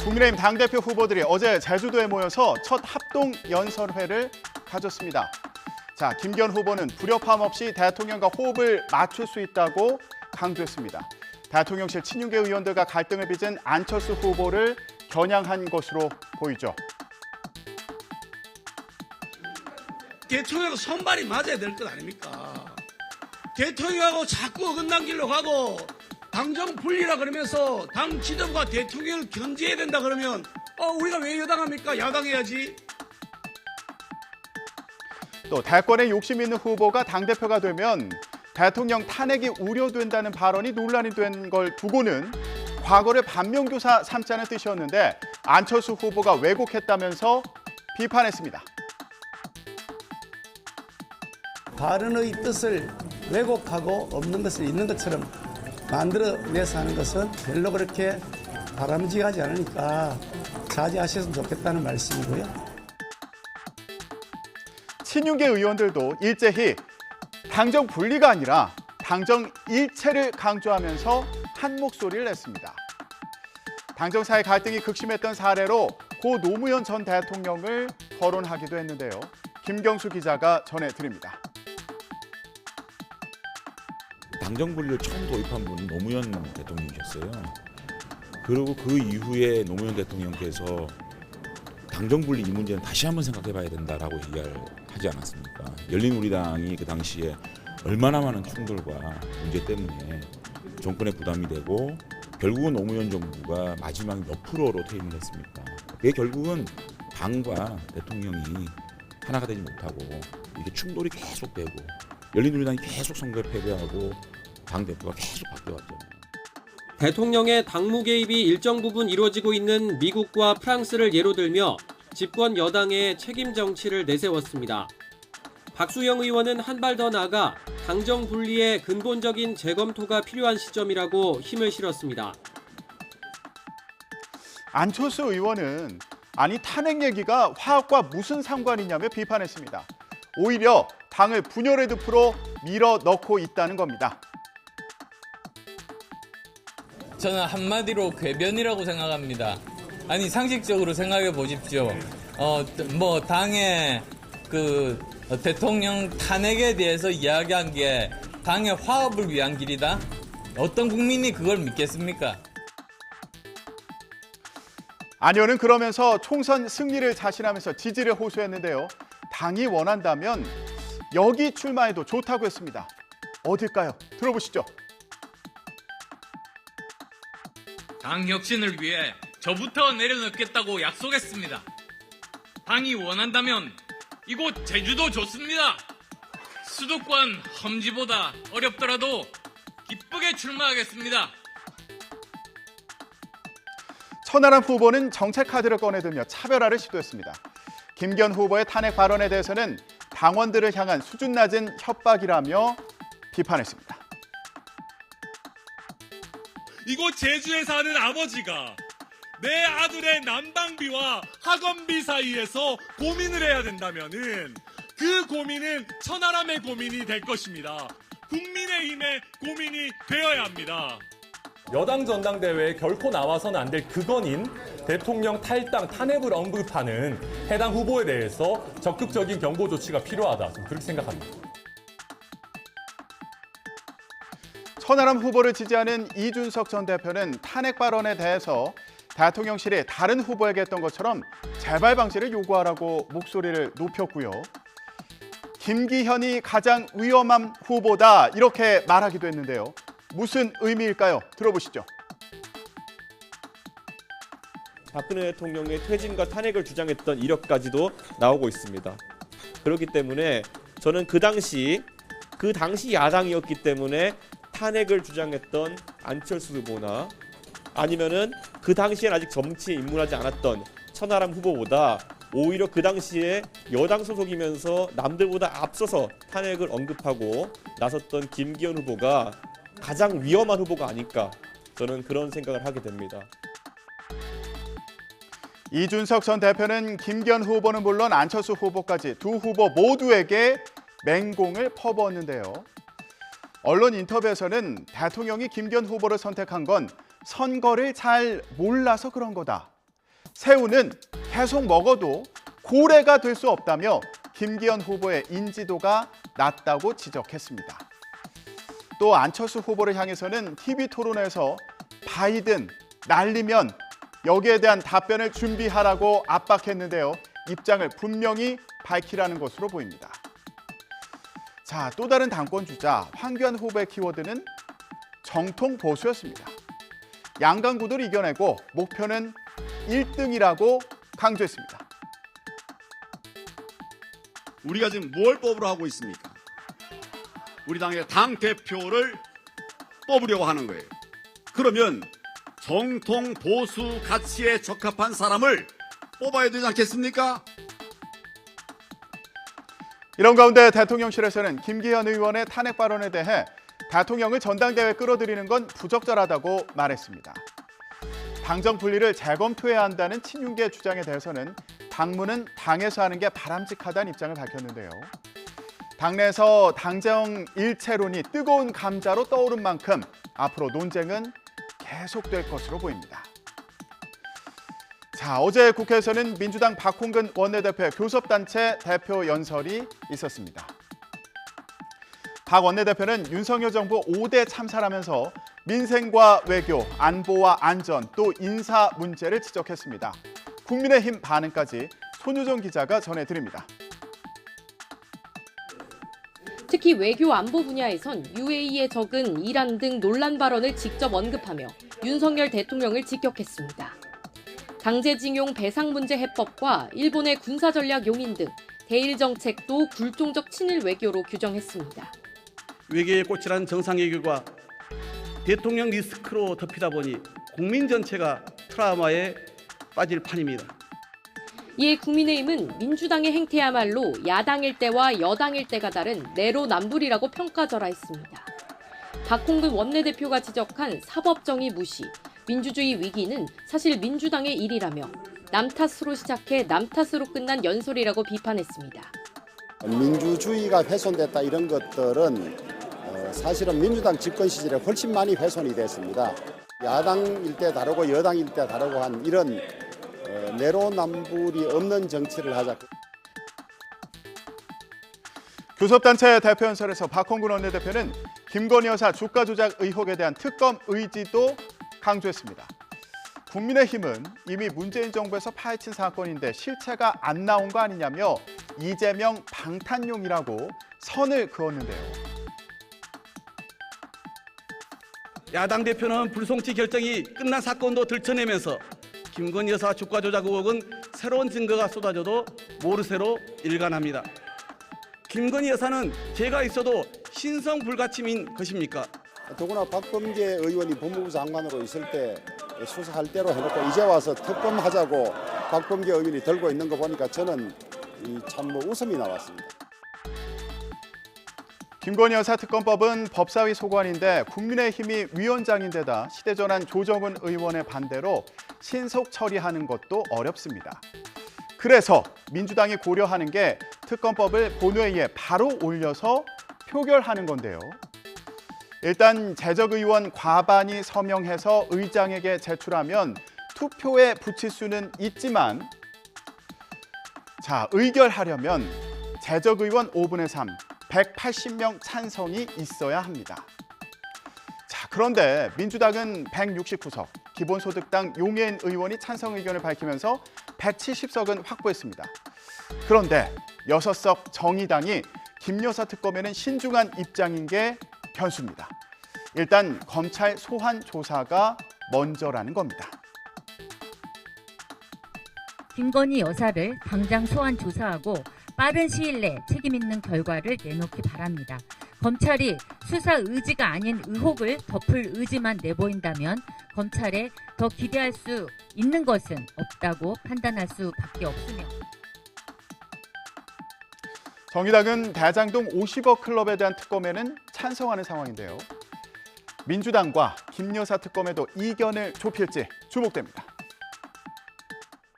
국민의힘 당대표 후보들이 어제 제주도에 모여서 첫 합동 연설회를 가졌습니다. 자, 김기현 후보는 불협화음 없이 대통령과 호흡을 맞출 수 있다고 강조했습니다. 대통령실 친윤계 의원들과 갈등을 빚은 안철수 후보를 겨냥한 것으로 보이죠. 대통령 손발이 맞아야 될 것 아닙니까? 대통령하고 자꾸 어긋난 길로 가고 당정 분리라 그러면서 당 지도부가 대통령을 견제해야 된다 그러면 우리가 왜 여당합니까? 야당해야지. 또 대권에 욕심 있는 후보가 당대표가 되면 대통령 탄핵이 우려된다는 발언이 논란이 된 걸 두고는 과거를 반면교사 삼자는 뜻이었는데 안철수 후보가 왜곡했다면서 비판했습니다. 발언의 뜻을 왜곡하고 없는 것을 있는 것처럼 만들어내서 하는 것은 별로 그렇게 바람직하지 않으니까 자제하셨으면 좋겠다는 말씀이고요. 친윤계 의원들도 일제히 당정 분리가 아니라 당정 일체를 강조하면서 한 목소리를 냈습니다. 당정 사이 갈등이 극심했던 사례로 고 노무현 전 대통령을 거론하기도 했는데요. 김경수 기자가 전해드립니다. 당정 분리를 처음 도입한 분은 노무현 대통령이셨어요. 그리고 그 이후에 노무현 대통령께서 당정 분리 이 문제는 다시 한번 생각해봐야 된다라고 얘기를 하지 않았습니까? 열린우리당이 그 당시에 얼마나 많은 충돌과 문제 때문에 정권에 부담이 되고 결국은 노무현 정부가 마지막 몇 프로로 퇴임을 했습니까? 그게 결국은 당과 대통령이 하나가 되지 못하고 이게 충돌이 계속되고 열린우리당이 계속 선거에 패배하고 당대표가 계속 바뀌어왔죠. 대통령의 당무 개입이 일정 부분 이루어지고 있는 미국과 프랑스를 예로 들며 집권 여당의 책임 정치를 내세웠습니다. 박수영 의원은 한 발 더 나아가 당정 분리의 근본적인 재검토가 필요한 시점이라고 힘을 실었습니다. 안철수 의원은 아니 탄핵 얘기가 화학과 무슨 상관이냐며 비판했습니다. 오히려 당을 분열의 늪으로 밀어넣고 있다는 겁니다. 저는 한마디로 궤변이라고 생각합니다. 아니 상식적으로 생각해 보십시오. 당의 대통령 탄핵에 대해서 이야기한 게 당의 화합을 위한 길이다? 어떤 국민이 그걸 믿겠습니까? 안 의원은 그러면서 총선 승리를 자신하면서 지지를 호소했는데요. 당이 원한다면 여기 출마해도 좋다고 했습니다. 어딜까요? 들어보시죠. 당 혁신을 위해 저부터 내려놓겠다고 약속했습니다. 당이 원한다면 이곳 제주도 좋습니다. 수도권 험지보다 어렵더라도 기쁘게 출마하겠습니다. 천하람 후보는 정책 카드를 꺼내들며 차별화를 시도했습니다. 김기현 후보의 탄핵 발언에 대해서는 당원들을 향한 수준 낮은 협박이라며 비판했습니다. 이곳 제주에 사는 아버지가 내 아들의 난방비와 학원비 사이에서 고민을 해야 된다면은 그 고민은 천하람의 고민이 될 것입니다. 국민의힘의 고민이 되어야 합니다. 여당 전당대회에 결코 나와서는 안 될 극언인 대통령 탈당 탄핵을 언급하는 해당 후보에 대해서 적극적인 경고 조치가 필요하다. 저는 그렇게 생각합니다. 천하람 후보를 지지하는 이준석 전 대표는 탄핵 발언에 대해서 대통령실이 다른 후보에게 했던 것처럼 재발 방지를 요구하라고 목소리를 높였고요. 김기현이 가장 위험한 후보다 이렇게 말하기도 했는데요. 무슨 의미일까요? 들어보시죠. 박근혜 대통령의 퇴진과 탄핵을 주장했던 이력까지도 나오고 있습니다. 그렇기 때문에 저는 그 당시 야당이었기 때문에 탄핵을 주장했던 안철수 후보나 아니면은 그 당시엔 아직 정치에 입문하지 않았던 천하람 후보보다 오히려 그 당시에 여당 소속이면서 남들보다 앞서서 탄핵을 언급하고 나섰던 김기현 후보가 가장 위험한 후보가 아닐까 저는 그런 생각을 하게 됩니다. 이준석 전 대표는 김기현 후보는 물론 안철수 후보까지 두 후보 모두에게 맹공을 퍼부었는데요. 언론 인터뷰에서는 대통령이 김기현 후보를 선택한 건 선거를 잘 몰라서 그런 거다 새우는 계속 먹어도 고래가 될 수 없다며 김기현 후보의 인지도가 낮다고 지적했습니다. 또 안철수 후보를 향해서는 TV 토론에서 바이든 날리면 여기에 대한 답변을 준비하라고 압박했는데요. 입장을 분명히 밝히라는 것으로 보입니다. 자, 또 다른 당권 주자 황교안 후보의 키워드는 정통 보수였습니다. 양강구도를 이겨내고 목표는 1등이라고 강조했습니다. 우리가 지금 뭘 뽑으러 하고 있습니까? 우리 당의 당대표를 뽑으려고 하는 거예요. 그러면 정통 보수 가치에 적합한 사람을 뽑아야 되지 않겠습니까? 이런 가운데 대통령실에서는 김기현 의원의 탄핵 발언에 대해 대통령을 전당대회에 끌어들이는 건 부적절하다고 말했습니다. 당정 분리를 재검토해야 한다는 친윤계 주장에 대해서는 당무는 당에서 하는 게 바람직하다는 입장을 밝혔는데요. 당내에서 당정 일체론이 뜨거운 감자로 떠오른 만큼 앞으로 논쟁은 계속될 것으로 보입니다. 자, 어제 국회에서는 민주당 박홍근 원내대표의 교섭단체 대표 연설이 있었습니다. 박 원내대표는 윤석열 정부 5대 참사라면서 민생과 외교, 안보와 안전, 또 인사 문제를 지적했습니다. 국민의힘 반응까지 손유정 기자가 전해드립니다. 특히 외교 안보 분야에선 UAE에 적은 이란 등 논란 발언을 직접 언급하며 윤석열 대통령을 직격했습니다. 강제징용 배상 문제 해법과 일본의 군사전략 용인 등 대일 정책도 굴종적 친일 외교로 규정했습니다. 외교의 꽃이란 정상외교가 대통령 리스크로 덮이다 보니 국민 전체가 트라우마에 빠질 판입니다. 이에 국민의힘은 민주당의 행태야말로 야당일 때와 여당일 때가 다른 내로남불이라고 평가절하했습니다. 박홍근 원내대표가 지적한 사법정의 무시, 민주주의 위기는 사실 민주당의 일이라며 남 탓으로 시작해 남 탓으로 끝난 연설이라고 비판했습니다. 민주주의가 훼손됐다 이런 것들은 사실은 민주당 집권 시절에 훨씬 많이 훼손이 됐습니다. 야당일 때 다르고 여당일 때 다르고 한 이런 내로남불이 없는 정치를 하자. 교섭단체 대표 연설에서 박홍근 원내대표는 김건희 여사 주가 조작 의혹에 대한 특검 의지도 강조했습니다. 국민의힘은 이미 문재인 정부에서 파헤친 사건인데 실체가 안 나온 거 아니냐며 이재명 방탄용이라고 선을 그었는데요. 야당 대표는 불송치 결정이 끝난 사건도 들춰내면서 김건희 여사 주가 조작 의혹은 새로운 증거가 쏟아져도 모르쇠로 일관합니다. 김건희 여사는 죄가 있어도 신성 불가침인 것입니까? 더구나 박범계 의원이 법무부 장관으로 있을 때 수사할 대로 해놓고 이제 와서 특검하자고 박범계 의원이 들고 있는 거 보니까 저는 참 웃음이 나왔습니다. 김건희 여사 특검법은 법사위 소관인데 국민의힘이 위원장인데다 시대전환 조정훈 의원의 반대로 신속 처리하는 것도 어렵습니다. 그래서 민주당이 고려하는 게 특검법을 본회의에 바로 올려서 표결하는 건데요. 일단 재적 의원 과반이 서명해서 의장에게 제출하면 투표에 붙일 수는 있지만 자, 의결하려면 재적 의원 5분의 3, 180명 찬성이 있어야 합니다. 자, 그런데 민주당은 169석, 기본소득당 용해인 의원이 찬성 의견을 밝히면서 170석은 확보했습니다. 그런데 6석 정의당이 김 여사 특검에는 신중한 입장인 게 변수입니다. 일단 검찰 소환 조사가 먼저라는 겁니다. 김건희 여사를 당장 소환 조사하고 빠른 시일 내 책임 있는 결과를 내놓기 바랍니다. 검찰이 수사 의지가 아닌 의혹을 덮을 의지만 내보인다면 검찰에 더 기대할 수 있는 것은 없다고 판단할 수밖에 없으며 정의당은 대장동 50억 클럽에 대한 특검에는 찬성하는 상황인데요. 민주당과 김 여사 특검에도 이견을 좁힐지 주목됩니다.